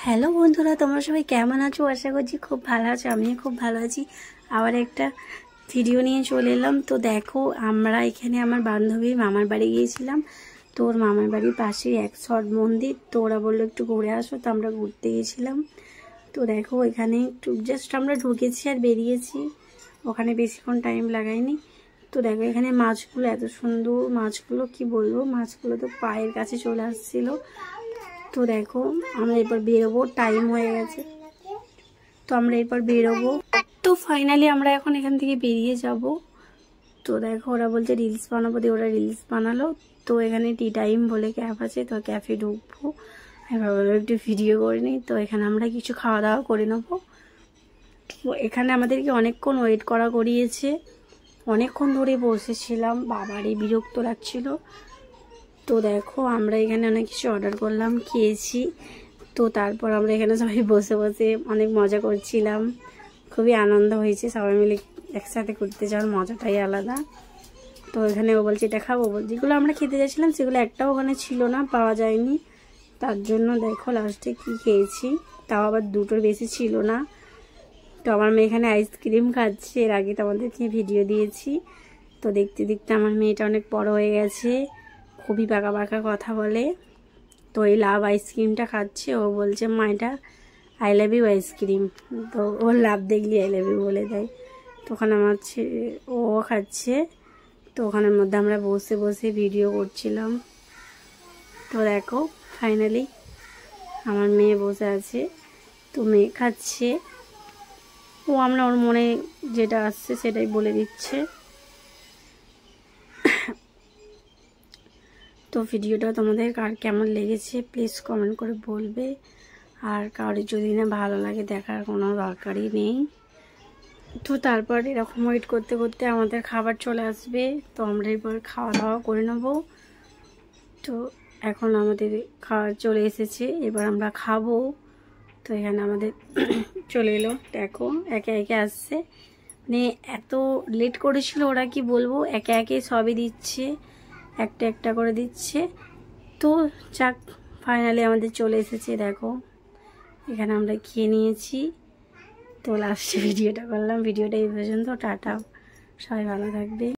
Hello বন্ধুরা, তোমরা সবাই কেমন আছো? আশা করছি খুব ভালো আছো। আমিও খুব ভালো আছি। আবার একটা ভিডিও নিয়ে চলে এলাম। তো দেখো, আমরা এখানে আমার বান্ধবীর মামার বাড়ি গিয়েছিলাম। তো ওর মামার বাড়ির পাশেই একশট মন্দির। তো ওরা বললো একটু ঘুরে আসো, তো আমরা ঘুরতে গেছিলাম। তো দেখো, এখানে একটু জাস্ট আমরা ঢুকেছি আর বেরিয়েছি, ওখানে বেশিক্ষণ টাইম লাগাইনি। তো দেখো, এখানে মাছগুলো এত সুন্দর, মাছগুলো কি বলবো, মাছগুলো তো পায়ের কাছে চলে আসছিল। তো দেখো, আমরা এরপর বেরোবো, টাইম হয়ে গেছে। তো আমরা এরপর বেরোবো। তো ফাইনালি আমরা এখন এখান থেকে বেরিয়ে যাব। তো দেখো, ওরা বলছে রিলস বানাবো, দিয়ে ওরা রিলস বানালো। তো এখানে টি টাইম বলে ক্যাফ আছে, তো ক্যাফে ঢুকবো। এবার বলবো একটু ভিডিও করে নিই। তো এখানে আমরা কিছু খাওয়া দাওয়া করে নেবো। তো এখানে আমাদেরকে অনেকক্ষণ ওয়েট করিয়েছে, অনেকক্ষণ ধরে বসেছিলাম, বাবারই বিরক্ত লাগছিল। তো দেখো, আমরা এখানে অনেক কিছু অর্ডার করলাম, খেয়েছি। তো তারপর আমরা এখানে সবাই বসে বসে অনেক মজা করছিলাম। খুবই আনন্দ হয়েছে, সবাই মিলে একসাথে ঘুরতে যাওয়ার মজাটাই আলাদা। তো এখানে ও বলছে এটা খাবো, যেগুলো আমরা খেতে যাচ্ছিলাম সেগুলো একটাও ওখানে ছিল না, পাওয়া যায়নি। তার জন্য দেখো লাস্টে কি খেয়েছি, তাও আবার দুটোর বেশি ছিল না। তো আমার মেয়ে এখানে আইসক্রিম খাচ্ছে, এর আগে তোমাদেরকে ভিডিও দিয়েছি। তো দেখতে দেখতে আমার মেয়েটা অনেক বড় হয়ে গেছে, খুবই পাকা পাকা কথা বলে। তো এই লাভ আইসক্রিমটা খাচ্ছে, ও বলছে মা এটা আই লাভ ইউ আইসক্রিম। তো ওর লাভ দেখলি আই লাভ ইউ বলে দেয়। তো ওখানে আমার ও খাচ্ছে। তো ওখানের মধ্যে আমরা বসে বসে ভিডিও করছিলাম। তো দেখো, ফাইনালি আমার মেয়ে বসে আছে, তো মেয়ে খাচ্ছে। ও আমরা ওর মনে যেটা আসছে সেটাই বলে দিচ্ছে। তো ভিডিওটা তোমাদের কার কেমন লেগেছে প্লিজ কমেন্ট করে বলবে। আর কারোর যদি না ভালো লাগে, দেখার কোনো দরকারই নেই। তো তারপর এরকম ওয়েট করতে করতে আমাদের খাবার চলে আসবে। তো আমরা এরপর খাওয়া দাওয়া করে নেব। তো এখন আমাদের খাবার চলে এসেছে, এবার আমরা খাবো। তো এখানে আমাদের চলে এলো, দেখো একে একে আসছে। মানে এত লেট করেছিল ওরা, কি বলবো, একে একে সবই দিচ্ছে, একটা একটা করে দিচ্ছে। তো যাক, ফাইনালি আমাদের চলে এসেছে। দেখো, এখানে আমরা খেয়ে নিয়েছি। তো লাস্টে ভিডিওটা করলাম, ভিডিওটা এই পর্যন্ত। টাটা, সবাই ভালো থাকবে।